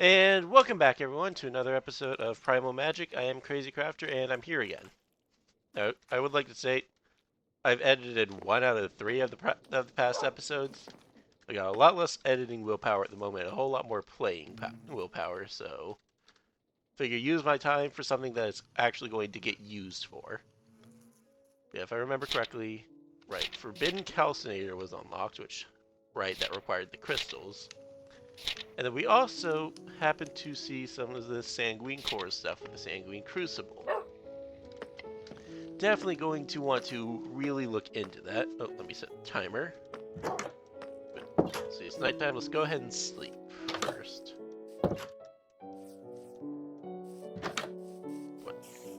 And welcome back, everyone, to another episode of Primal Magic. I am Crazy Crafter, and I'm here again. Now, I would like to say I've edited 1 out of 3 of the past episodes. I got a lot less editing willpower at the moment, a whole lot more playing willpower. So, figure use my time for something that is actually going to get used for. Yeah, if I remember correctly, right, Forbidden Calcinator was unlocked, that required the crystals. And then we also happened to see some of the Sanguine Core stuff with the Sanguine Crucible. Definitely going to want to really look into that. Oh, let me set the timer. See, it's nighttime. Let's go ahead and sleep first.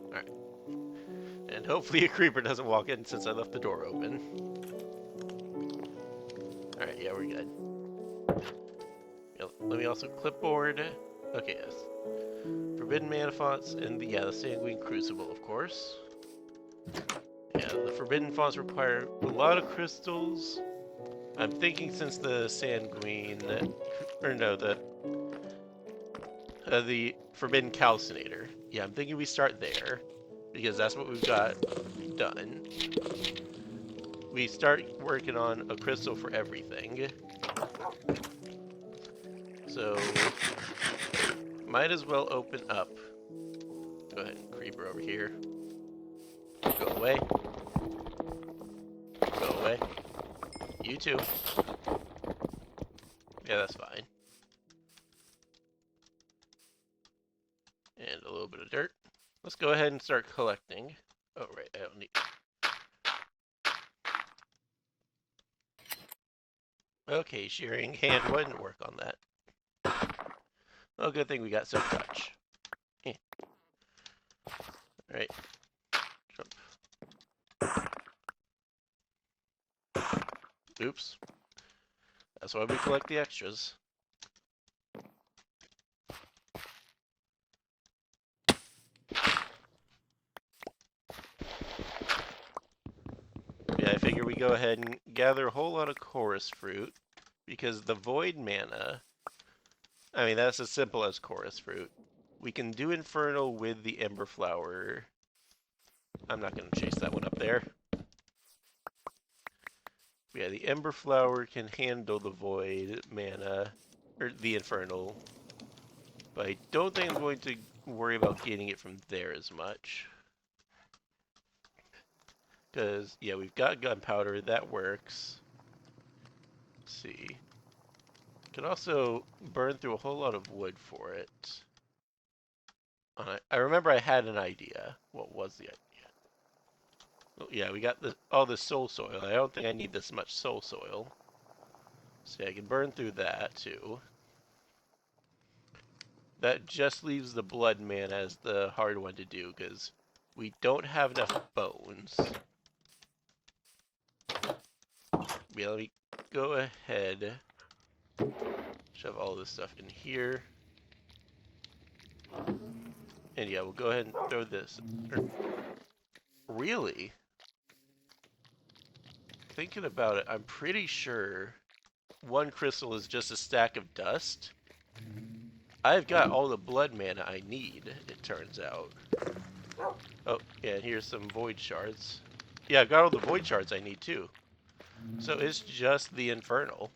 Alright. And hopefully a creeper doesn't walk in since I left the door open. Alright, yeah, we're good. Let me also clipboard. Okay, yes. Forbidden Mana Fonts and the Sanguine Crucible, of course. Yeah, the Forbidden Fonts require a lot of crystals. I'm thinking since the Sanguine, or no, the Forbidden Calcinator. Yeah, I'm thinking we start there because that's what we've got done. We start working on a crystal for everything. So, might as well open up. Go ahead and creeper over here. Go away. Go away. You too. Yeah, that's fine. And a little bit of dirt. Let's go ahead and start collecting. Oh, right, I don't need... Okay, shearing hand wouldn't work on that. Oh, good thing we got some touch. Eh. Alright. Jump. Oops. That's why we collect the extras. Yeah, I figure we go ahead and gather a whole lot of chorus fruit, because the void mana, I mean, that's as simple as chorus fruit. We can do infernal with the ember flower. I'm not going to chase that one up there. Yeah, the ember flower can handle the void mana, or the infernal, but I don't think I'm going to worry about getting it from there as much. Because, yeah, we've got gunpowder, that works. Let's see. Can also burn through a whole lot of wood for it. I remember I had an idea. What was the idea? Oh, yeah, we got all this soul soil. I don't think I need this much soul soil. So I can burn through that too. That just leaves the blood man as the hard one to do because we don't have enough bones. Yeah, let me go ahead. Shove all this stuff in here. And yeah, we'll go ahead and throw this. Really? Thinking about it, I'm pretty sure one crystal is just a stack of dust. I've got all the blood mana I need, it turns out. Oh, yeah, and here's some void shards. Yeah, I've got all the void shards I need too. So it's just the infernal.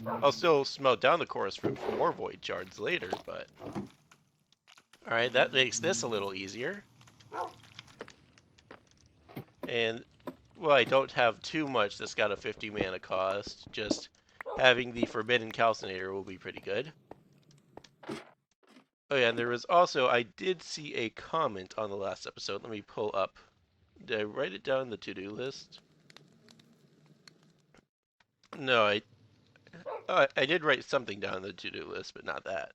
I'll still smelt down the chorus fruit for more void shards later, but... Alright, that makes this a little easier. And, well, I don't have too much that's got a 50 mana cost. Just having the Forbidden Calcinator will be pretty good. Oh yeah, and there was also, I did see a comment on the last episode. Let me pull up. Did I write it down in the to-do list? No, I did write something down in the to-do list, but not that.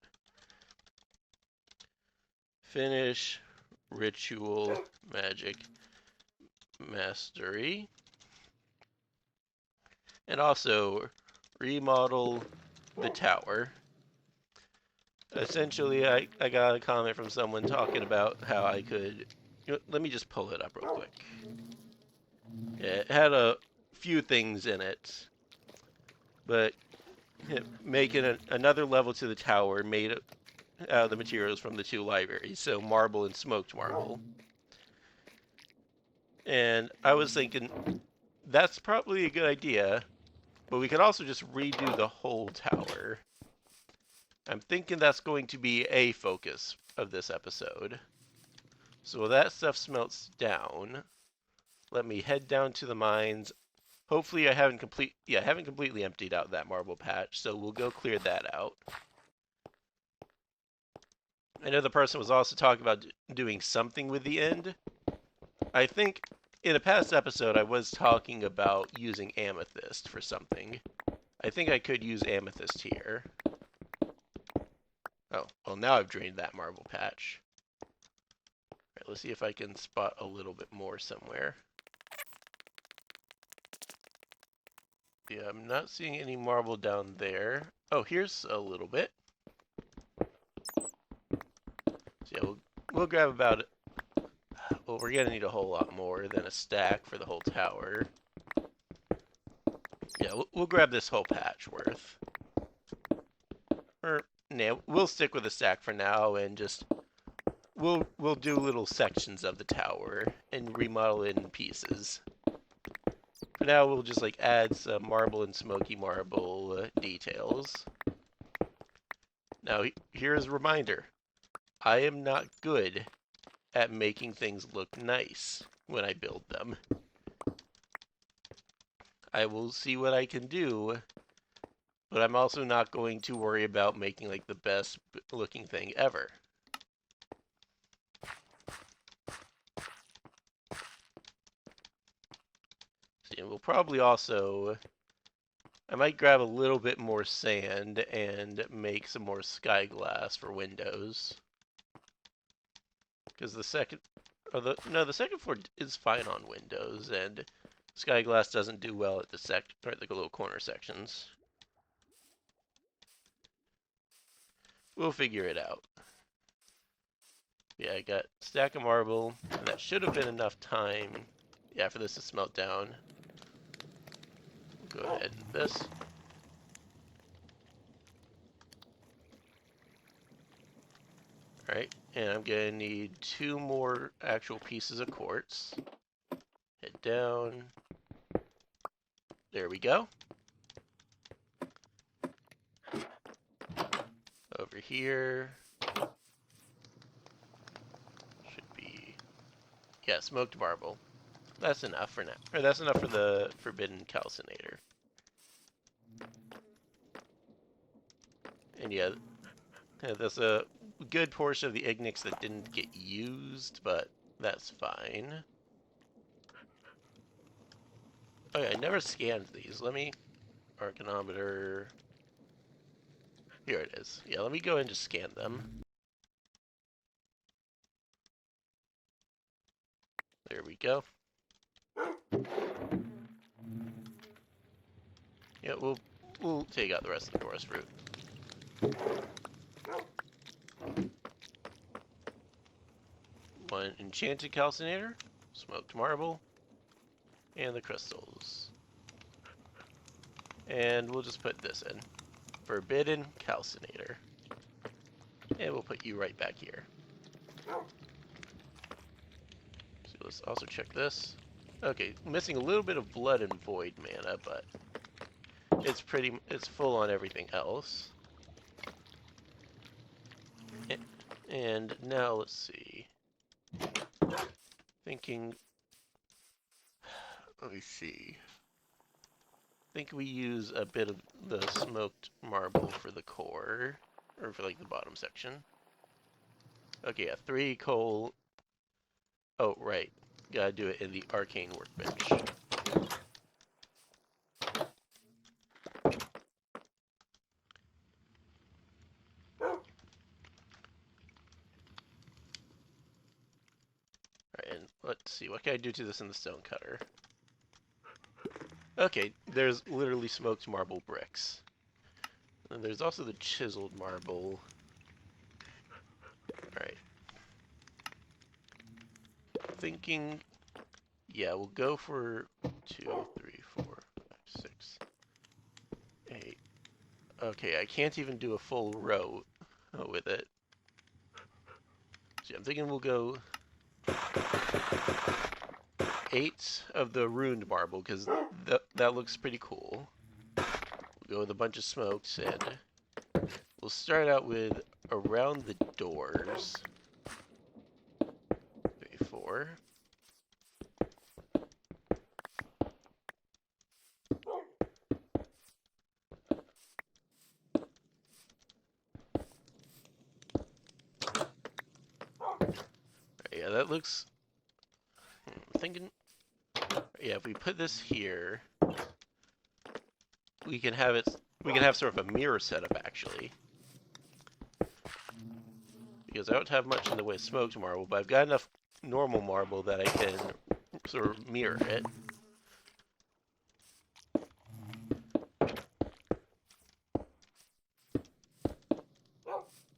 Finish Ritual Magic Mastery. And also, remodel the tower. Essentially, I got a comment from someone talking about how I could... let me just pull it up real quick. Yeah, it had a few things in it. But making another level to the tower made out of the materials from the two libraries, so marble and smoked marble. And I was thinking that's probably a good idea, but we could also just redo the whole tower. I'm thinking that's going to be a focus of this episode. So while that stuff smelts down, let me head down to the mines. Hopefully I haven't completely emptied out that marble patch, so we'll go clear that out. I know the person was also talking about doing something with the end. I think in a past episode I was talking about using amethyst for something. I think I could use amethyst here. Oh, well now I've drained that marble patch. Alright, let's see if I can spot a little bit more somewhere. Yeah, I'm not seeing any marble down there. Oh, here's a little bit. So yeah, we'll grab about, well, we're gonna need a whole lot more than a stack for the whole tower. Yeah, we'll grab this whole patch worth. Or, nah, we'll stick with a stack for now and just, we'll do little sections of the tower and remodel it in pieces. For now, we'll just like add some marble and smoky marble details. Now, here's a reminder. I am not good at making things look nice when I build them. I will see what I can do, but I'm also not going to worry about making like the best looking thing ever. See, we'll probably also, I might grab a little bit more sand and make some more sky glass for windows. Because the second floor is fine on windows, and sky glass doesn't do well at the little corner sections. We'll figure it out. Yeah, I got a stack of marble, and that should have been enough time, yeah, for this to smelt down. We'll go ahead and this. Alright, and I'm gonna need 2 more actual pieces of quartz. Head down. There we go. Over here. Should be, yeah, smoked marble. That's enough for now. Or that's enough for the forbidden calcinator. And yeah, there's a good portion of the ignix that didn't get used, but that's fine. Oh yeah, I never scanned these. Let me, Arcanometer. Here it is. Yeah, let me go and just scan them. There we go. Yeah, we'll take out the rest of the forest fruit. One enchanted calcinator, smoked marble, and the crystals. And we'll just put this in. Forbidden calcinator. And we'll put you right back here. So let's also check this. Okay, missing a little bit of blood and void mana, but it's full on everything else. And now let's see. Thinking, let me see. I think we use a bit of the smoked marble for the core, or for like the bottom section. Okay, yeah, 3 coal. Oh, right. Gotta do it in the arcane workbench. Alright, and let's see, what can I do to this in the stone cutter? Okay, there's literally smoked marble bricks. And there's also the chiseled marble. Alright. Thinking, yeah, we'll go for 2, 3, 4, 5, 6, 8. Okay, I can't even do a full row with it. So I'm thinking we'll go 8 of the ruined marble, because that looks pretty cool. We'll go with a bunch of smokes, and we'll start out with around the doors. 3, 4. Yeah, that looks... I'm thinking... Yeah, if we put this here, we can have it... We can have sort of a mirror setup, actually. Because I don't have much in the way of smoked marble, but I've got enough normal marble that I can sort of mirror it.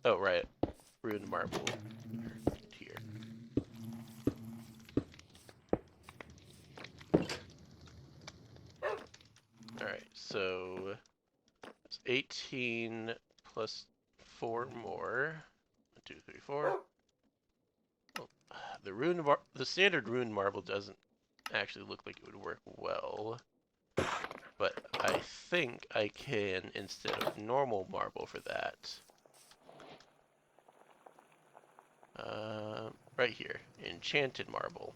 Oh, right. Ruined marble. Here. Alright, so... It's 18 plus 4 more. 1, 2, 3, 4. Oh, the standard ruined marble doesn't actually look like it would work well. But I think I can, instead of normal marble for that, right here, enchanted marble.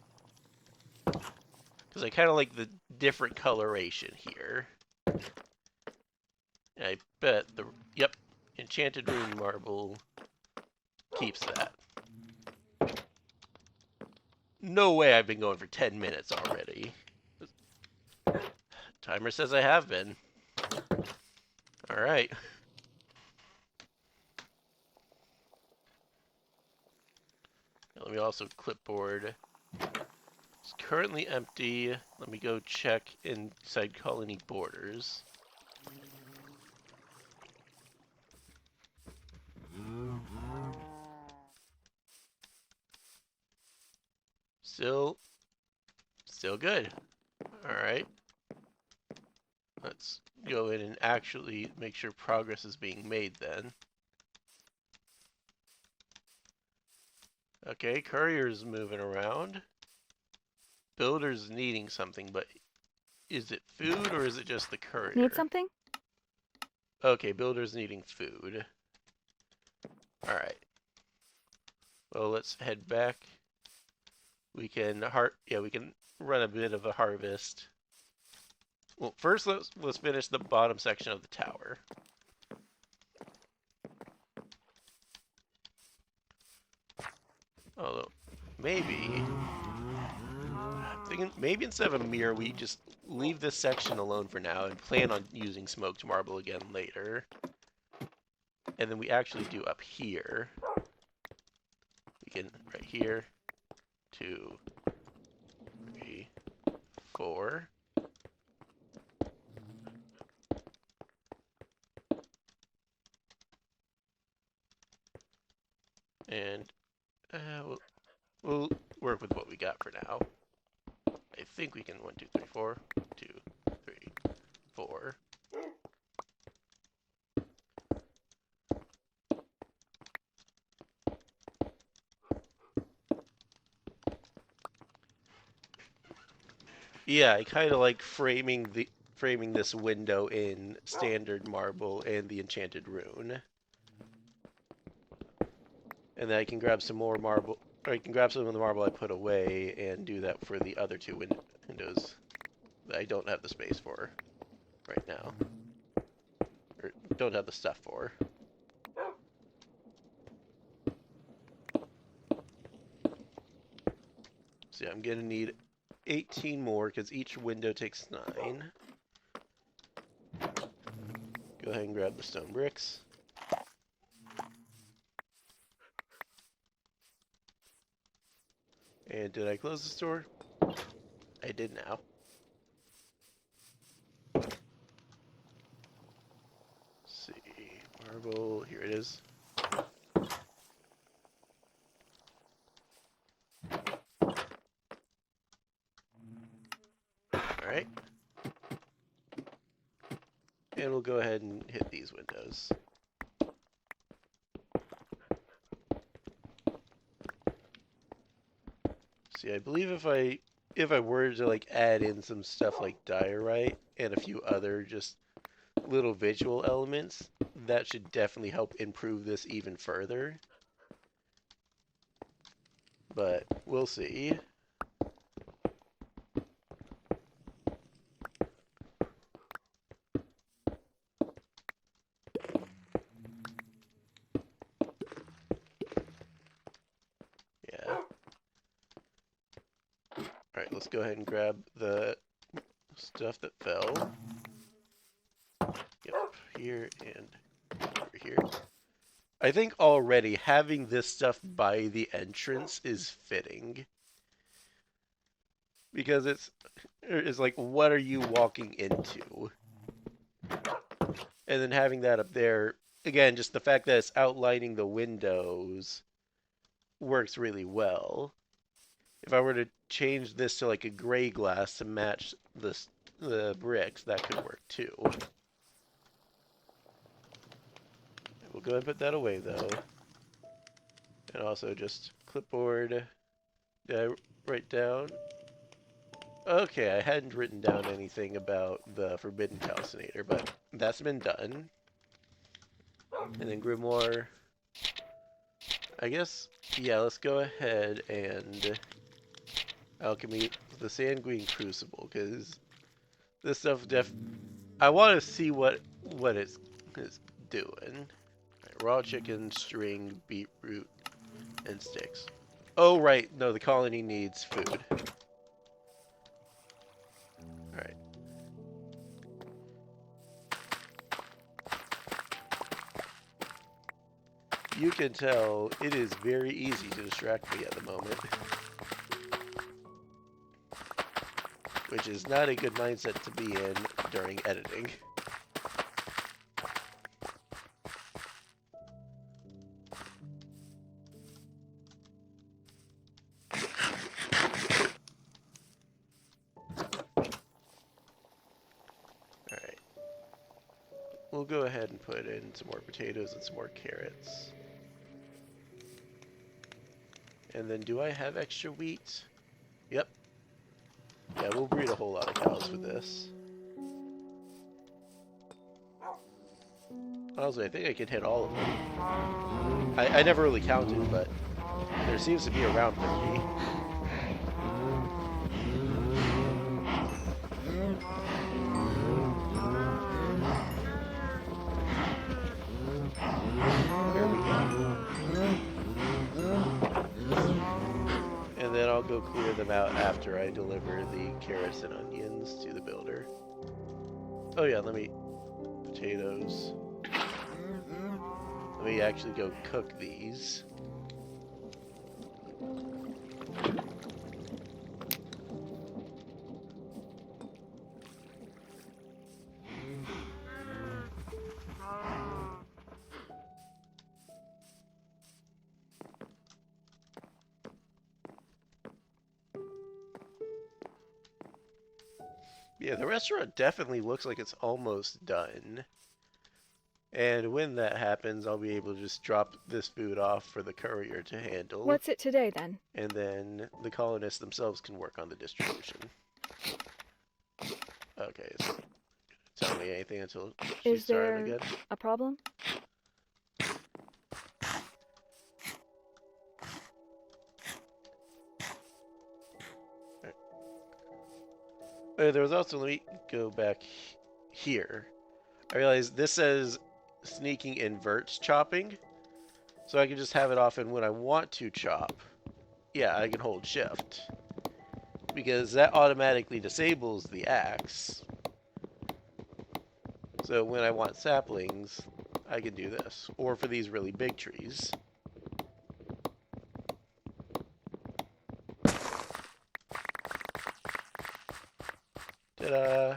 Because I kind of like the different coloration here. And I bet yep, enchanted ruined marble keeps that. No way I've been going for 10 minutes already. Timer says I have been. Alright. Let me also clipboard. It's currently empty. Let me go check inside colony borders. Still good. Alright. Let's go in and actually make sure progress is being made then. Okay, courier's moving around. Builder's needing something, but is it food or is it just the courier? Need something? Okay, builder's needing food. Alright. Well, let's head back. We can we can run a bit of a harvest. Well, first let's finish the bottom section of the tower. Although, maybe... I'm thinking maybe instead of a mirror, we just leave this section alone for now and plan on using smoked marble again later. And then we actually do up here. We can, right here, 2, 3, 4. And we'll work with what we got for now. I think we can 1, 2, 3, 4. 2, 3, 4. Yeah, I kind of like framing this window in standard marble and the enchanted rune. And then I can grab some more marble, or I can grab some of the marble I put away and do that for the other 2 windows that I don't have the space for right now. Or don't have the stuff for. So yeah, I'm gonna need 18 more because each window takes 9. Go ahead and grab the stone bricks. And did I close the store? I did now. Let's see, marble, here it is. Alright. And we'll go ahead and hit these windows. See, I believe if I were to like add in some stuff like diorite and a few other just little visual elements, that should definitely help improve this even further. But we'll see. Yeah. Alright, let's go ahead and grab the stuff that fell. Yep, here and over here. I think already having this stuff by the entrance is fitting. Because it's like, what are you walking into? And then having that up there, again, just the fact that it's outlining the windows works really well. If I were to change this to like a gray glass to match the bricks, that could work too. We'll go ahead and put that away though. And also just clipboard. Did I write down? Okay, I hadn't written down anything about the Forbidden Calcinator, but that's been done. And then Grimoire. I guess, yeah, let's go ahead and alchemy the Sanguine Crucible, because this stuff I want to see what it's doing. Right, raw chicken, string, beetroot, and sticks. Oh, right, no, the colony needs food. Alright. You can tell it is very easy to distract me at the moment. Which is not a good mindset to be in during editing. Alright. We'll go ahead and put in some more potatoes and some more carrots. And then do I have extra wheat? Yep. Yeah, we'll breed a whole lot of cows with this. Honestly, I think I can hit all of them. I never really counted, but there seems to be around 30. There we go. And then I'll go clear them out after I deliver the carrots and onions to the builder. Oh yeah, potatoes. Let me actually go cook these. Yeah, the restaurant definitely looks like it's almost done. And when that happens, I'll be able to just drop this food off for the courier to handle. What's it today, then? And then the colonists themselves can work on the distribution. Okay, so tell me anything until she started again. Is there a problem? There was also, let me go back here. I realized this says sneaking inverts chopping. So I can just have it off, and when I want to chop, yeah, I can hold shift. Because that automatically disables the axe. So when I want saplings, I can do this. Or for these really big trees. Ta-da!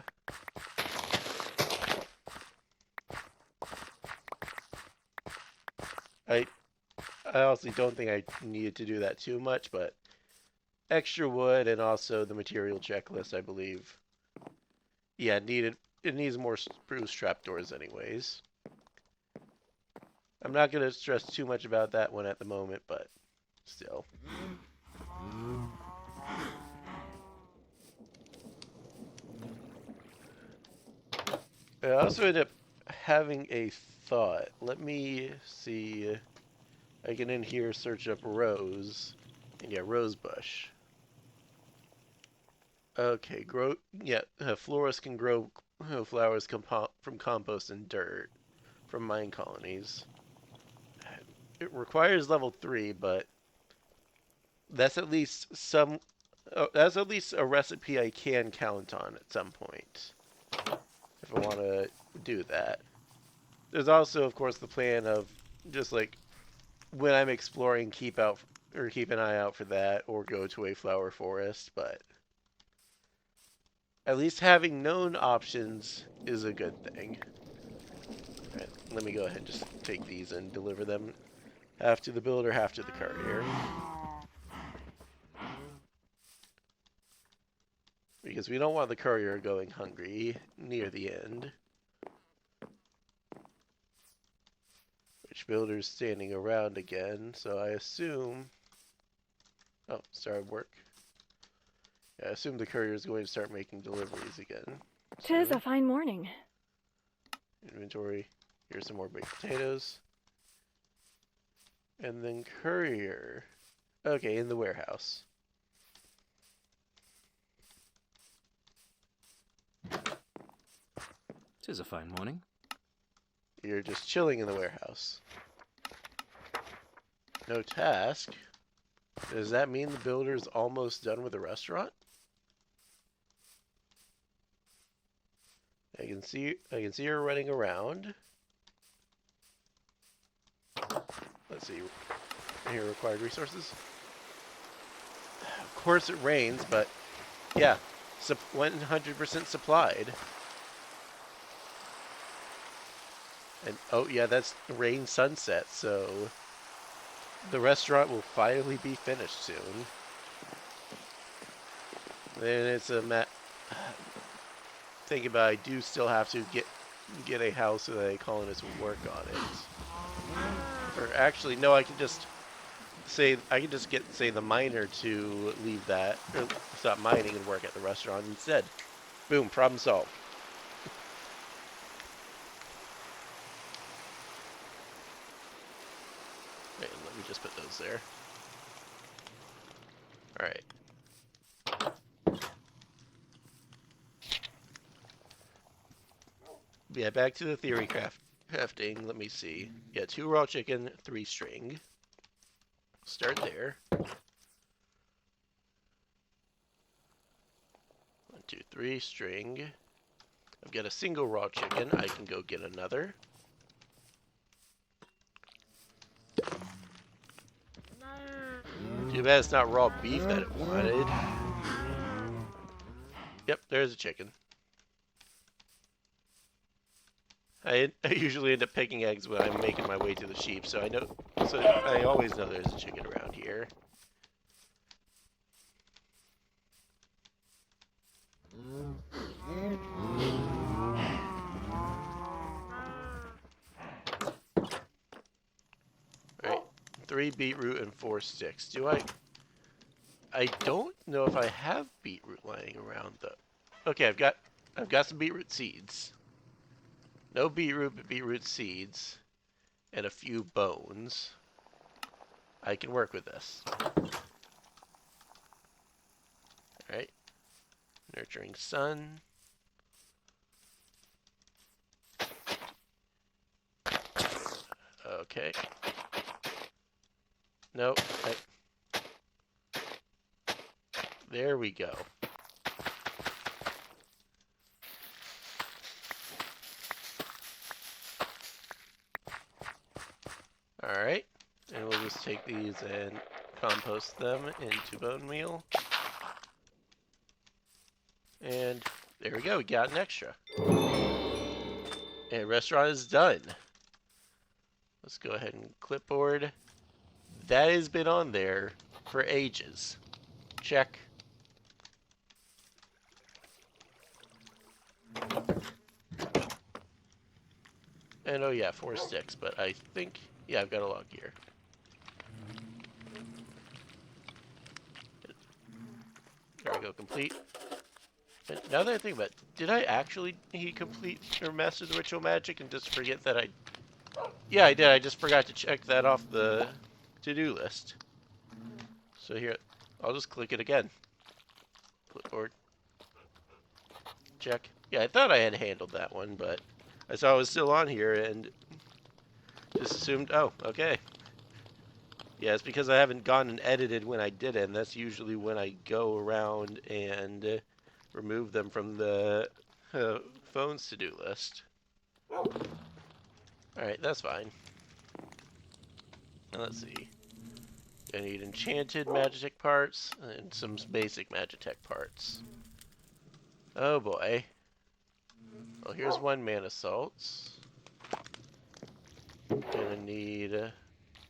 I honestly don't think I needed to do that too much, but extra wood and also the material checklist, I believe. Yeah, needed it needs more spruce trapdoors anyways. I'm not going to stress too much about that one at the moment, but still. I also ended up having a thought. Let me see. I can in here search up rose. And yeah, rose bush. Okay, florists can grow flowers from compost and dirt from mine colonies. It requires level 3, but that's at least some. Oh, that's at least a recipe I can count on at some point if I want to do that. There's also, of course, the plan of just like when I'm exploring, keep an eye out for that, or go to a flower forest. But at least having known options is a good thing. All right, let me go ahead and just take these and deliver them, half to the builder, half to the courier. Because we don't want the courier going hungry near the end. Which builder's standing around again, so I assume... Oh, started work. Yeah, I assume the courier is going to start making deliveries again. 'Tis a fine morning. Inventory. Here's some more baked potatoes. And then courier. Okay, in the warehouse. 'Tis a fine morning. You're just chilling in the warehouse. No task. Does that mean the builder's almost done with the restaurant? I can see her running around. Let's see. Here, required resources. Of course it rains, but yeah, 100% supplied. And oh yeah, that's rain sunset, so the restaurant will finally be finished soon. Then it's a think about it, I do still have to get a house so that a colonist will work on it. Or actually, no, I can just get the miner to leave that or stop mining and work at the restaurant instead. Boom, problem solved. Wait, let me just put those there. All right. Yeah, back to the theory crafting. Let me see. Yeah, 2 raw chicken, 3 string. Start there. 1, 2, 3 string. I've got a single raw chicken. I can go get another. Too bad it's not raw beef that it wanted. Yep, there's a chicken. I usually end up picking eggs when I'm making my way to the sheep, so I always know there's a chicken around here. Alright, 3 beetroot and 4 sticks. I don't know if I have beetroot lying around though. Okay, I've got some beetroot seeds. No beetroot, but beetroot seeds. And a few bones. I can work with this. Alright. Nurturing sun. Okay. Nope. There we go. Alright, and we'll just take these and compost them into bone meal. And there we go, we got an extra. And restaurant is done. Let's go ahead and clipboard. That has been on there for ages. Check. And oh yeah, 4 sticks, but I think, yeah, I've got a log here. There we go, complete. And now that I think about it, did I actually complete or master the ritual magic and just forget that I... Yeah, I did. I just forgot to check that off the to-do list. So here, I'll just click it again. Clipboard. Check. Yeah, I thought I had handled that one, but I saw it was still on here and just assumed, oh, okay. Yeah, it's because I haven't gone and edited when I did it, and that's usually when I go around and remove them from the phone's to-do list. Alright, that's fine. Now let's see. I need enchanted Magitek parts and some basic Magitek parts. Oh boy. Well, here's 1 mana salts. Gonna need a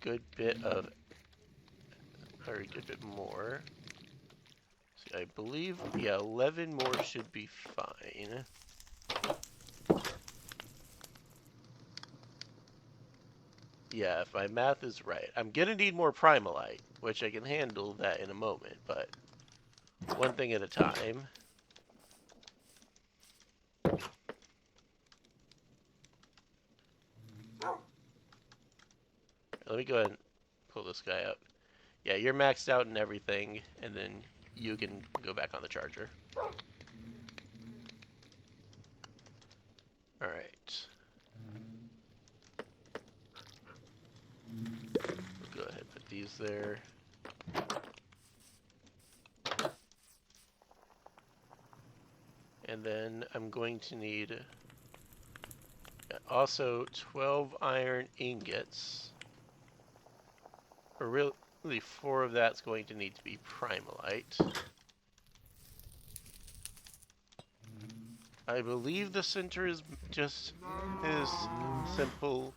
good bit of, or a good bit more. See, I believe, yeah, 11 more should be fine. Yeah, if my math is right. I'm gonna need more Primalite, which I can handle that in a moment, but one thing at a time. Let me go ahead and pull this guy out. Yeah, you're maxed out and everything, and then you can go back on the charger. Alright. Go ahead and put these there. And then I'm going to need also 12 iron ingots. Or really 4 of that's going to need to be Primalite. I believe the center is just his simple...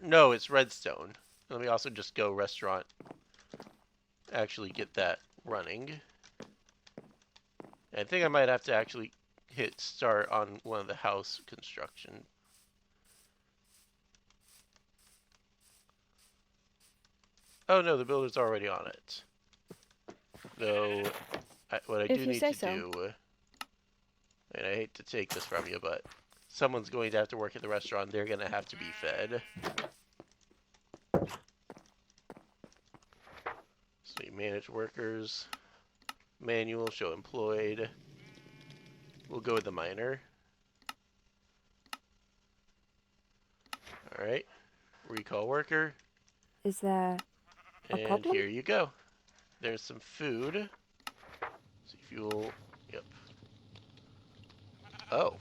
no, it's redstone. Let me also just go restaurant. Actually get that running. I think I might have to actually hit start on one of the house construction. Oh no, the builder's already on it. Though, what I do need to do, and I hate to take this from you, but someone's going to have to work at the restaurant. They're going to have to be fed. So you manage workers. Manual, show employed. We'll go with the miner. Alright. Recall worker. Is there a problem? Here you go. There's some food. See fuel. Yep. Oh.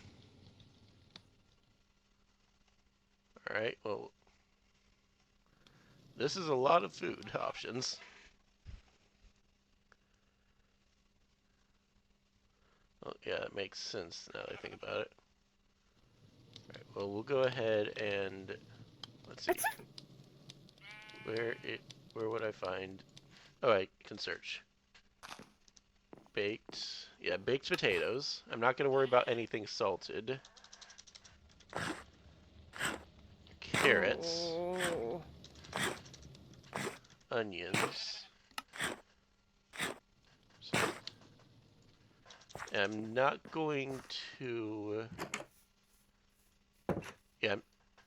Alright, well. This is a lot of food options. Oh, yeah, it makes sense now that I think about it. Alright, well, we'll go ahead and... Let's see. Where would I find... Oh, I can search. Baked... Yeah, baked potatoes. I'm not going to worry about anything salted. Carrots. Onions. I'm not going to... Yeah,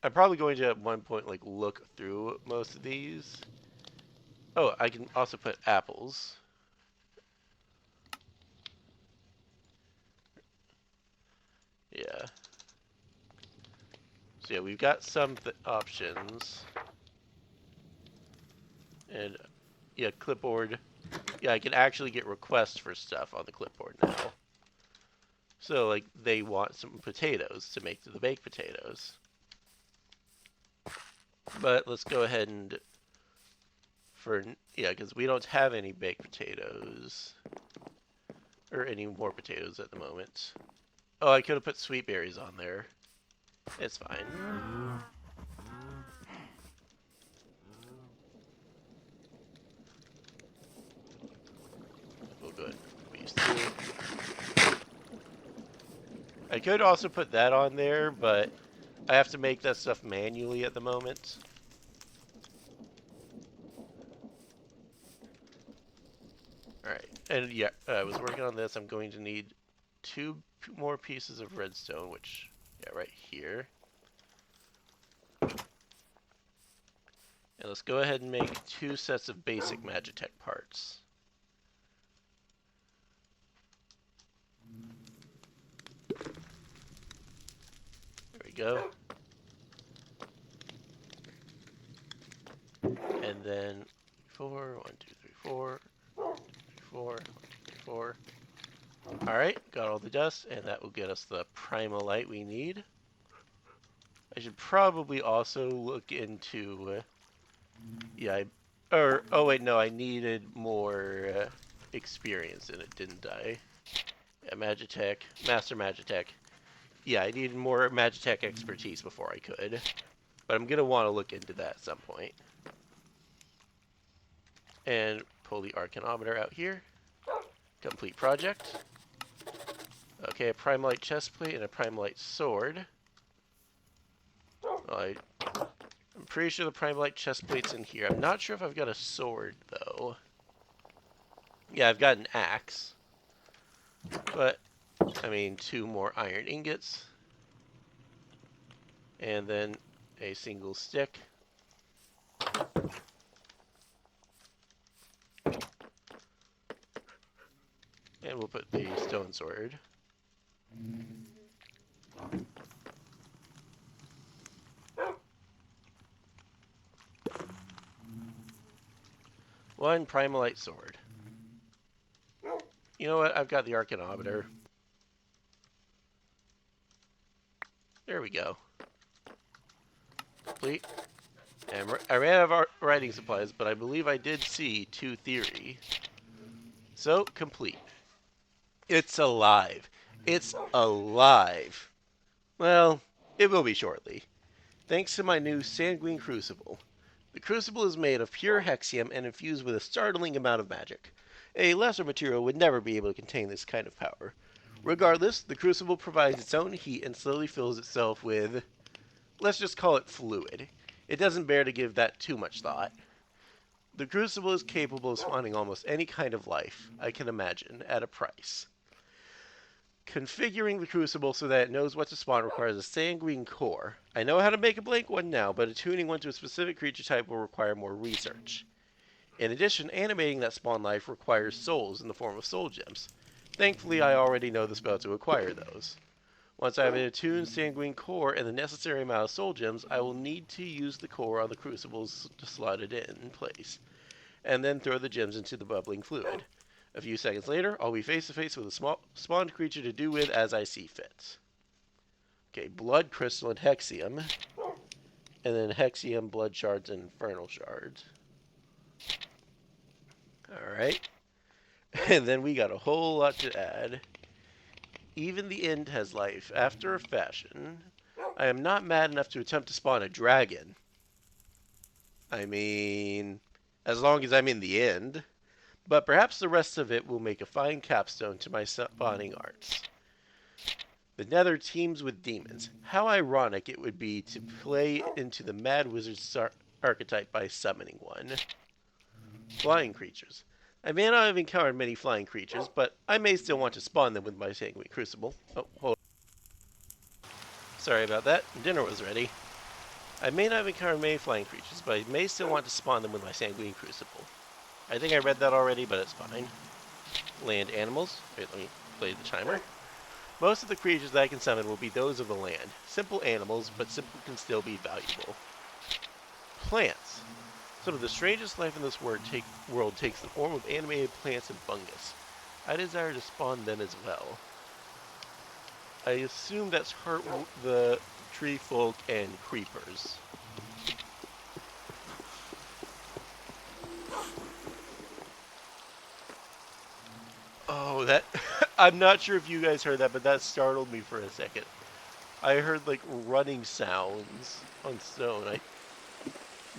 I'm probably going to at one point like look through most of these. Oh, I can also put apples. Yeah. So yeah, we've got some options. And yeah, clipboard. Yeah, I can actually get requests for stuff on the clipboard now. So like they want some potatoes to make the baked potatoes. But let's go ahead and yeah, because we don't have any baked potatoes or any more potatoes at the moment. Oh, I could have put sweet berries on there. It's fine. We'll go ahead and put these two. I could also put that on there, but I have to make that stuff manually at the moment. Alright, and yeah, I was working on this. I'm going to need 2 more pieces of redstone, which, yeah, right here. And let's go ahead and make 2 sets of basic Magitek parts. There we go. And then 4, 1, 2, 3, 4, 4, 4. Alright, got all the dust, and that will get us the primal light we need. I should probably also look into, oh wait, no, I needed more experience in it, didn't I? Yeah, Magitek, Master Magitek. Yeah, I needed more Magitek expertise before I could. But I'm going to want to look into that at some point. And pull the Arcanometer out here. Complete project. Okay, a Primalite chestplate and a Primalite sword. I'm pretty sure the Primalite chestplate's in here. I'm not sure if I've got a sword, though. Yeah, I've got an axe. But, I mean, 2 more iron ingots. And then a single stick. And we'll put the stone sword. One Primalite sword. You know what? I've got the Arcanometer. There we go. Complete. And I ran out of writing supplies, but I believe I did see 2 theory. So, complete. It's alive. It's alive. Well, it will be shortly. Thanks to my new Sanguine Crucible. The crucible is made of pure hexium and infused with a startling amount of magic. A lesser material would never be able to contain this kind of power. Regardless, the crucible provides its own heat and slowly fills itself with, let's just call it fluid. It doesn't bear to give that too much thought. The crucible is capable of spawning almost any kind of life I can imagine at a price. Configuring the crucible so that it knows what to spawn requires a sanguine core. I know how to make a blank one now, but attuning one to a specific creature type will require more research. In addition, animating that spawn life requires souls in the form of soul gems. Thankfully, I already know the spell to acquire those. Once I have an attuned sanguine core and the necessary amount of soul gems, I will need to use the core on the crucibles to slot it in place, and then throw the gems into the bubbling fluid. A few seconds later, I'll be face to face with a small spawned creature to do with as I see fit. Okay, blood crystal and hexium. And then hexium, blood shards, and infernal shards. Alright. And then we got a whole lot to add. Even the end has life, after a fashion. I am not mad enough to attempt to spawn a dragon. I mean, as long as I'm in the end. But perhaps the rest of it will make a fine capstone to my spawning arts. The Nether teems with demons. How ironic it would be to play into the Mad Wizard's archetype by summoning one. Flying creatures. I may not have encountered many flying creatures, but I may still want to spawn them with my Sanguine Crucible. Oh, hold on. Sorry about that. Dinner was ready. I may not have encountered many flying creatures, but I may still want to spawn them with my Sanguine Crucible. I think I read that already, but it's fine. Land animals. Wait, let me play the timer. Most of the creatures that I can summon will be those of the land. Simple animals, but simple can still be valuable. Plants. Some of the strangest life in this world takes the form of animated plants and fungus. I desire to spawn them as well. I assume that's the tree folk and creepers. Oh, that... I'm not sure if you guys heard that, but that startled me for a second. I heard, like, running sounds on stone.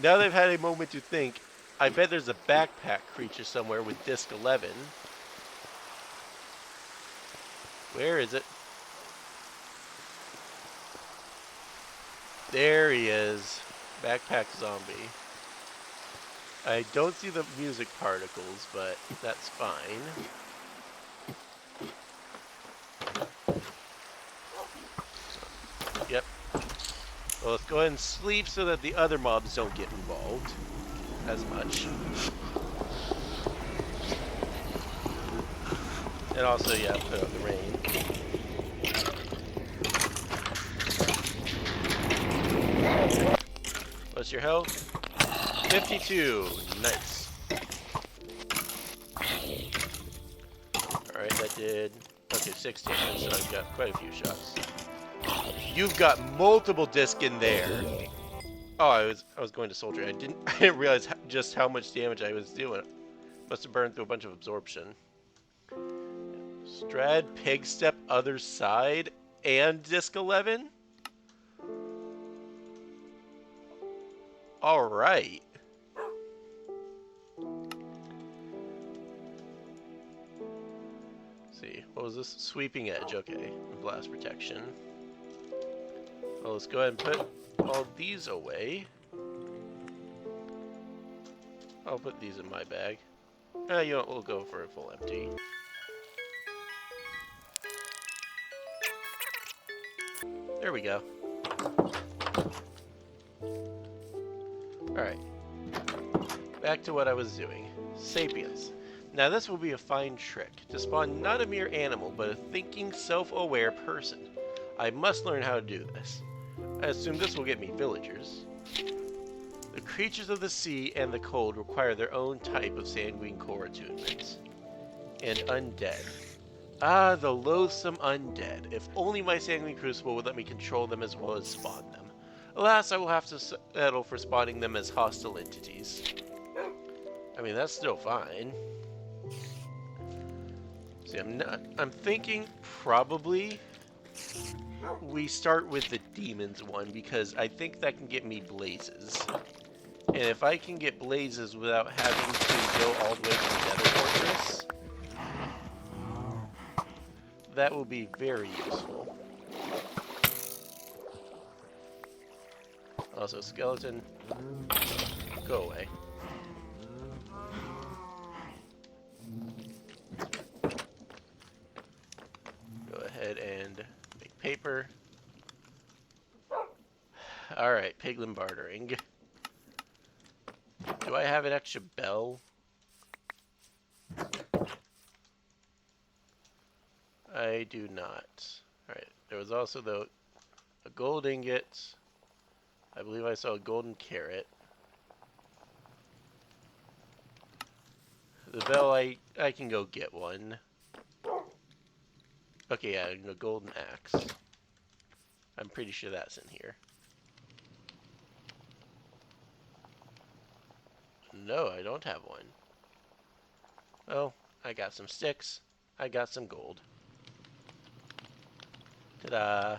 Now that I've had a moment to think, I bet there's a backpack creature somewhere with disc 11. Where is it? There he is. Backpack zombie. I don't see the music particles, but that's fine. Yep. Well, let's go ahead and sleep so that the other mobs don't get involved as much. And also, yeah, put out the rain. What's your health? 52. Nice. Alright, that did... Okay, 6 damage, so I've got quite a few shots. You've got multiple discs in there. Oh, I was going to soldier. I didn't realize just how much damage I was doing. Must have burned through a bunch of absorption. Strad, pig step, other side, and disc 11. All right. Let's see, what was this? Sweeping edge. Okay, blast protection. Well, let's go ahead and put all these away. I'll put these in my bag. You know what, we'll go for a full empty. There we go. Alright. Back to what I was doing. Sapiens. Now this will be a fine trick, to spawn not a mere animal, but a thinking, self-aware person. I must learn how to do this. I assume this will get me villagers. The creatures of the sea and the cold require their own type of sanguine core attunements. And undead. Ah, the loathsome undead. If only my sanguine crucible would let me control them as well as spawn them. Alas, I will have to settle for spawning them as hostile entities. I mean, that's still fine. See, I'm thinking probably we start with the demons one, because I think that can get me blazes. And if I can get blazes without having to go all the way to the Nether Fortress, that will be very useful. Also, skeleton, go away. Go ahead and make paper. Alright, piglin bartering. Do I have an extra bell? I do not. Alright, there was also a gold ingot. I believe I saw a golden carrot. The bell, I can go get one. Okay, yeah, a golden axe. I'm pretty sure that's in here. No, I don't have one. Oh, I got some sticks. I got some gold. Ta-da!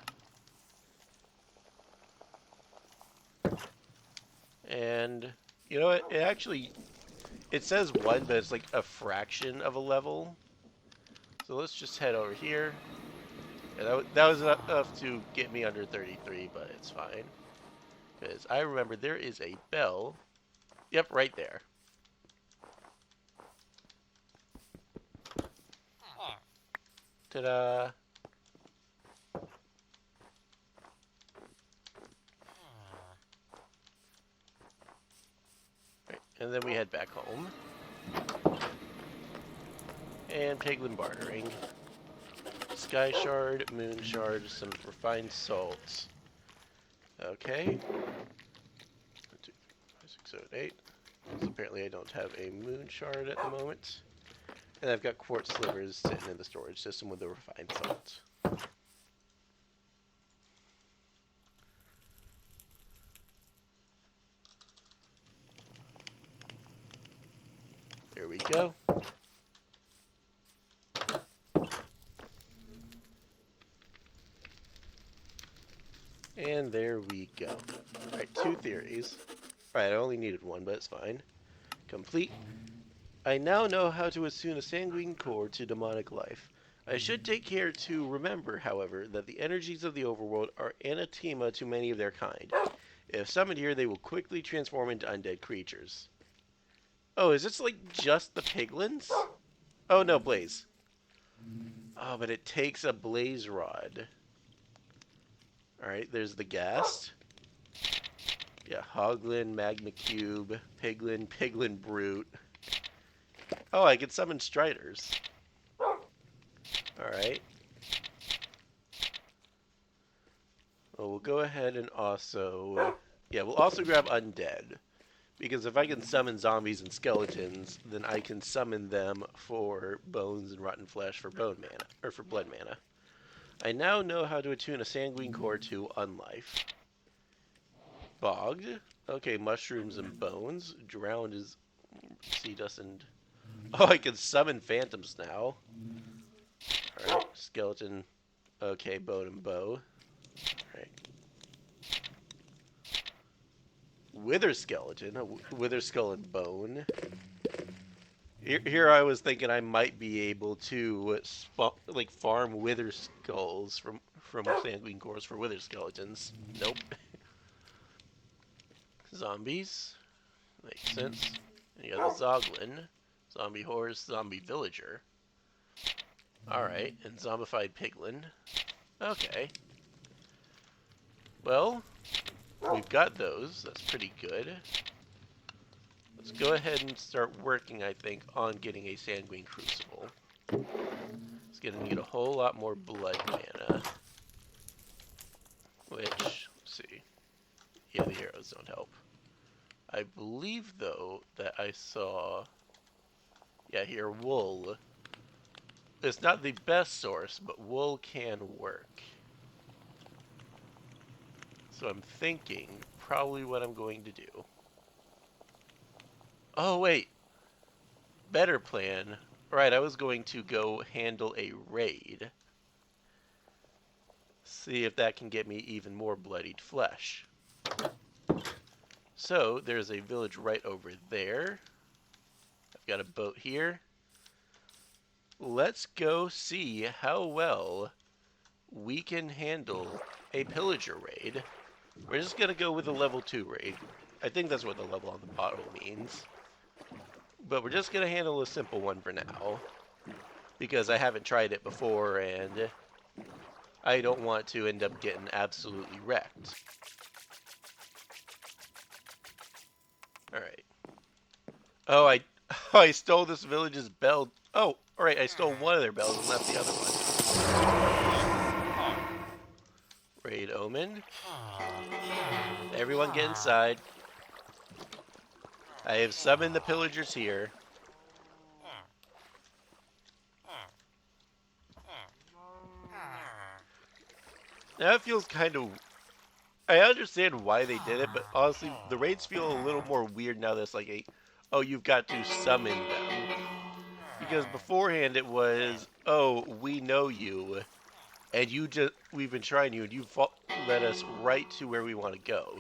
And, you know what, it says 1, but it's like a fraction of a level. So let's just head over here. Yeah, that was enough to get me under 33, but it's fine. Because I remember there is a bell. Yep, right there. Ta-da! Right, and then we head back home. And piglin bartering. Sky shard, moon shard, some refined salt. Okay. 1, 2, 3, 4, 5, 6, 7, 8. So apparently I don't have a moon shard at the moment. And I've got quartz slivers sitting in the storage system with the refined salt. There we go. And there we go. Alright, 2 theories. Alright, I only needed 1, but it's fine. Complete. I now know how to attune a sanguine core to demonic life. I should take care to remember, however, that the energies of the overworld are anathema to many of their kind. If summoned here, they will quickly transform into undead creatures. Oh, is this like just the piglins? Oh no, blaze. Oh, but it takes a blaze rod. Alright, there's the ghast. Yeah, Hoglin, Magma Cube, Piglin, Piglin Brute. Oh, I can summon Striders. Alright. Well, we'll go ahead and also... Yeah, we'll also grab Undead. Because if I can summon zombies and skeletons, then I can summon them for bones and rotten flesh for bone mana, or for blood mana. I now know how to attune a sanguine core to unlife. Bogged. Okay, mushrooms and bones. Drowned is sea dust and... Oh, I can summon phantoms now. Alright, skeleton. Okay, bone and bow. Alright. Wither skeleton. Wither skull and bone. Here I was thinking I might be able to farm wither skulls from sanguine cores for wither skeletons. Nope. Zombies. Makes sense. And you got the Zoglin. Zombie horse, zombie villager. Alright, and zombified piglin. Okay. Well, we've got those. That's pretty good. Let's go ahead and start working, I think, on getting a sanguine crucible. It's going to need a whole lot more blood mana. Which, let's see. Yeah, the arrows don't help. I believe, though, that I saw... Yeah, here, wool. It's not the best source, but wool can work. So I'm thinking probably what I'm going to do. Oh, wait. Better plan. Right, I was going to go handle a raid. See if that can get me even more bloodied flesh. So, there's a village right over there. I've got a boat here. Let's go see how well we can handle a pillager raid. We're just going to go with a level 2 raid. I think that's what the level on the bottle means. But we're just going to handle a simple one for now. Because I haven't tried it before and I don't want to end up getting absolutely wrecked. Alright. Oh, I stole this village's bell. Oh, alright, I stole one of their bells and left the other one. Raid Omen. Everyone get inside. I have summoned the pillagers here. Now it feels kind of... I understand why they did it, but honestly, the raids feel a little more weird now that it's like a... Oh, you've got to summon them. Because beforehand it was, oh, we know you, and we've been trying you, and you've led us right to where we want to go.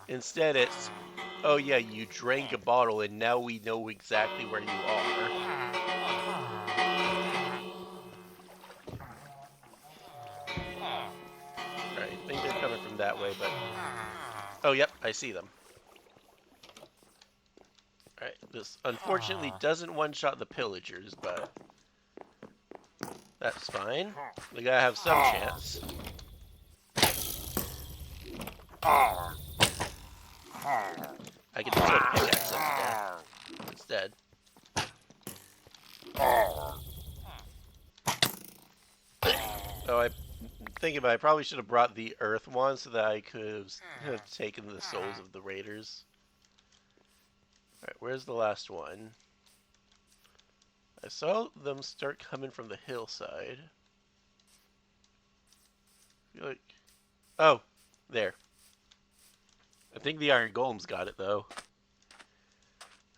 Instead it's, oh yeah, you drank a bottle, and now we know exactly where you are. Alright, I think they're coming from that way, but... Oh, yep, I see them. Alright, this unfortunately doesn't one-shot the pillagers, but... That's fine. We gotta have some chance. I can just put pickaxe them to death instead. Oh, I'm thinking about it. I probably should have brought the earth one so that I could have taken the souls of the raiders. Alright, where's the last one? I saw them start coming from the hillside. I feel like... Oh, there. I think the iron golems got it, though.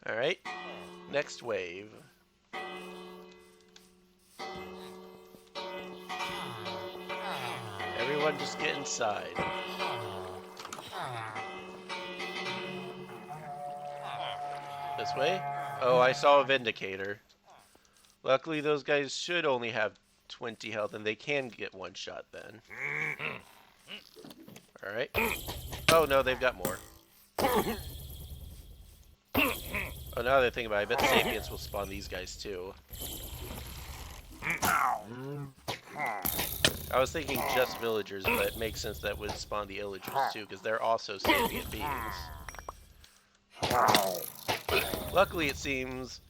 Alright, next wave. Everyone just get inside. This way? Oh, I saw a Vindicator. Luckily, those guys should only have 20 health, and they can get one shot then. Alright. Oh no, they've got more. Oh, now that I think about it, I bet the Sapients will spawn these guys too. I was thinking just villagers, but it makes sense that would spawn the illagers too, because they're also sapient beings. Luckily, it seems...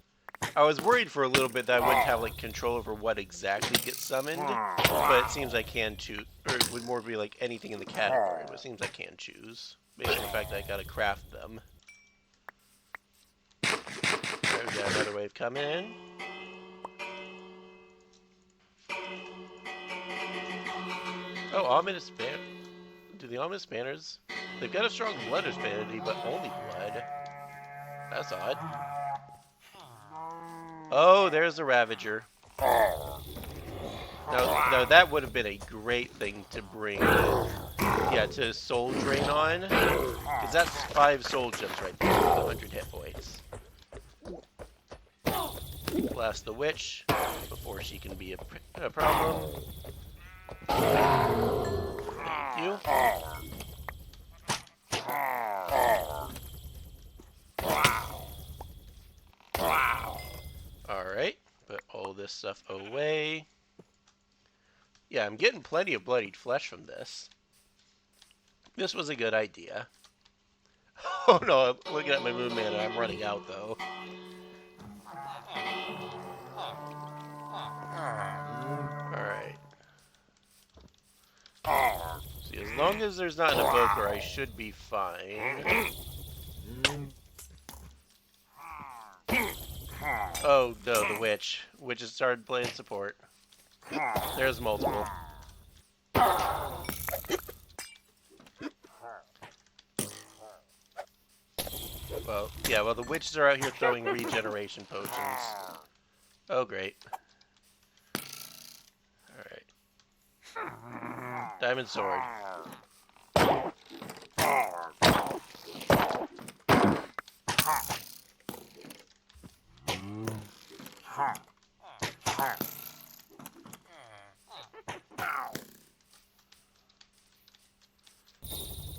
I was worried for a little bit that I wouldn't have like control over what exactly gets summoned, but it seems I can choose, or it would more be like anything in the category, but it seems I can choose, based on the fact that I gotta craft them. Alright, we got another wave coming in. Oh, ominous banner. Do the ominous banners? They've got a strong blood affinity, but only blood. That's odd. Oh, there's the Ravager. Now that would have been a great thing to bring, yeah, to Soul Drain on, because that's 5 Soul Gems right there with 100 hit points. Blast the Witch before she can be a problem. Thank you. Alright, put all this stuff away. Yeah, I'm getting plenty of bloodied flesh from this. This was a good idea. Oh no, I'm looking at my moon mana, I'm running out though. Alright. See, as long as there's not an evoker, I should be fine. Oh no, the witch. Witch has started playing support. There's multiple. Well, yeah, well the witches are out here throwing regeneration potions. Oh great. Alright. Diamond sword.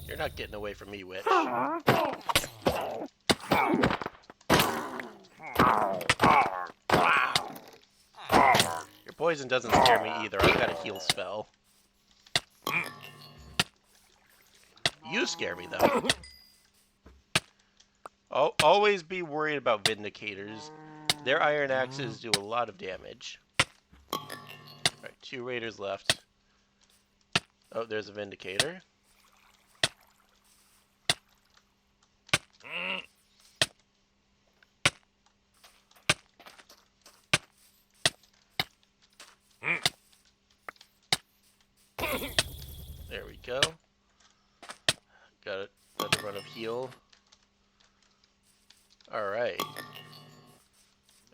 You're not getting away from me, witch. Your poison doesn't scare me either. I've got a heal spell. You scare me, though. Always be worried about Vindicators. Their iron axes do a lot of damage. Alright, 2 raiders left. Oh, there's a Vindicator. There we go. Got another run of heal. Alright.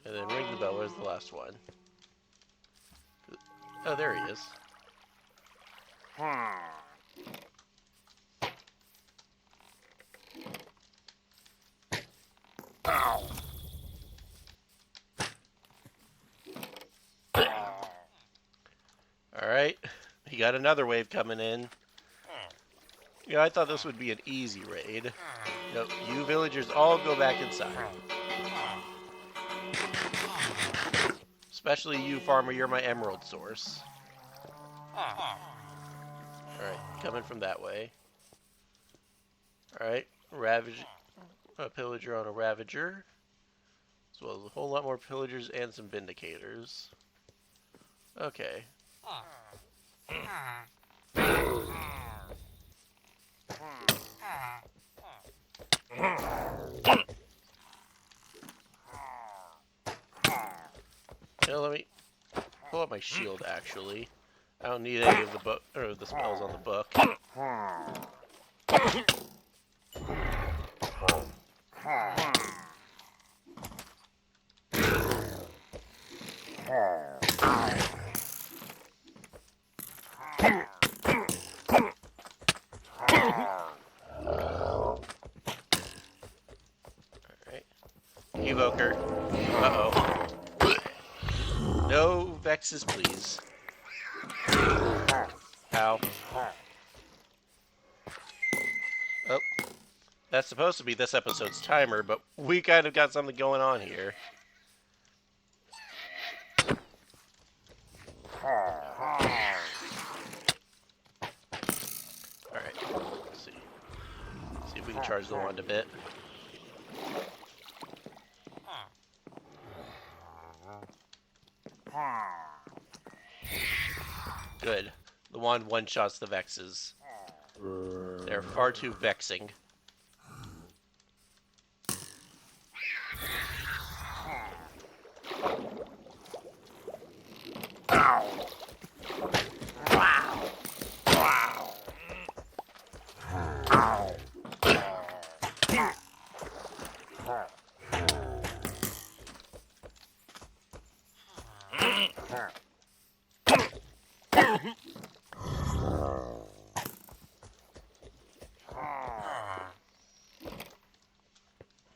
And then ring the bell. Where's the last one? Oh, there he is. Alright. You got another wave coming in. Yeah, I thought this would be an easy raid. No, you villagers all go back inside. Especially you, farmer, you're my emerald source. Alright, coming from that way. Alright, a pillager on a ravager. As well as a whole lot more pillagers and some vindicators. Okay. You know, let me pull up my shield, actually. I don't need any of the book or the spells on the book. Alright. Evoker. Uh-oh. No vexes, please. Ow. Oh, that's supposed to be this episode's timer, but we kind of got something going on here. Alright, let's see. See if we can charge the wand a bit. Good. The wand one-shots the Vexes. They're far too vexing.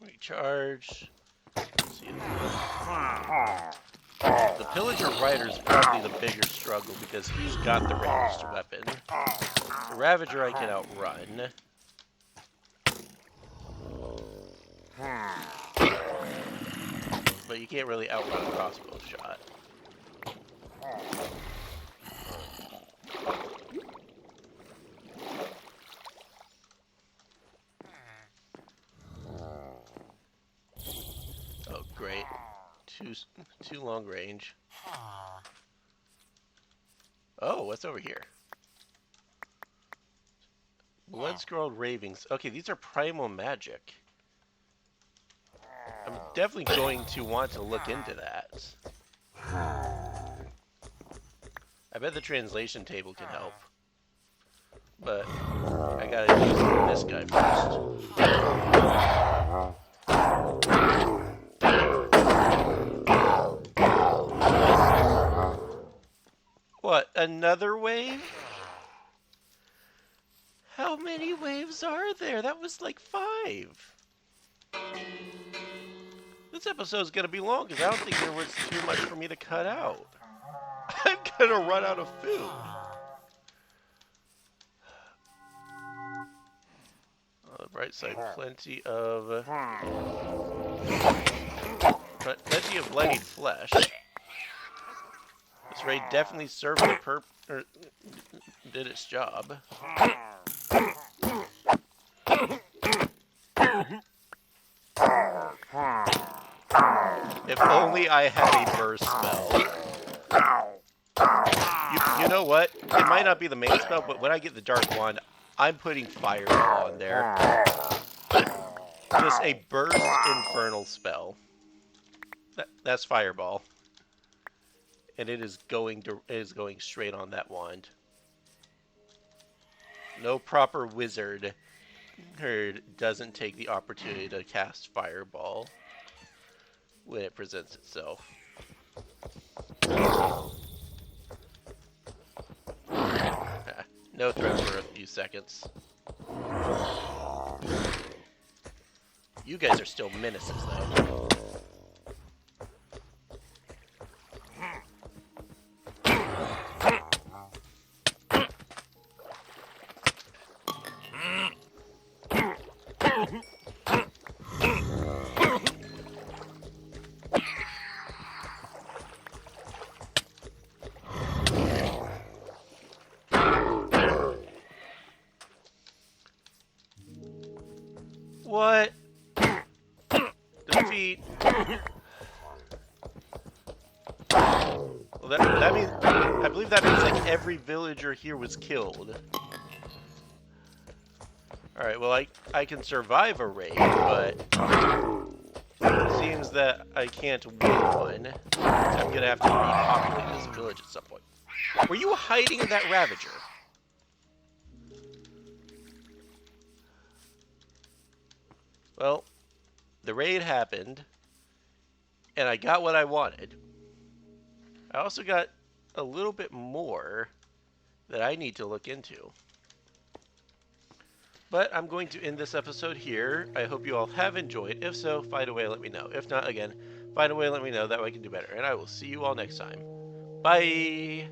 Recharge. Let's see. The Pillager Rider is probably the bigger struggle because he's got the ranged weapon. The Ravager I can outrun. But you can't really outrun a crossbow shot. Oh, great. Too long range. Oh, what's over here? Blood-scrolled ravings. Okay, these are Primal Magick. I'm definitely going to want to look into that. I bet the translation table can help. But I gotta do this guy first. What, another wave? How many waves are there? That was like 5. This episode's gonna be long because I don't think there was too much for me to cut out. I'm gonna run out of food. On the bright side, plenty of bloodied flesh. This raid definitely served the did its job. If only I had a burst spell. You know what? It might not be the main spell, but when I get the Dark Wand, I'm putting Fireball on there. Just a burst infernal spell. That's Fireball. And it is going straight on that wand. No proper wizard doesn't take the opportunity to cast Fireball when it presents itself. No threat for a few seconds. You guys are still menaces, though. What? Defeat. Well, that means I believe that means like every villager here was killed. All right. Well, I can survive a raid, but it seems that I can't win one. I'm gonna have to repopulate this village at some point. Were you hiding in that Ravager? Well, the raid happened, and I got what I wanted. I also got a little bit more that I need to look into. But I'm going to end this episode here. I hope you all have enjoyed. If so, find a way, let me know. If not, again, find a way, let me know. That way I can do better. And I will see you all next time. Bye!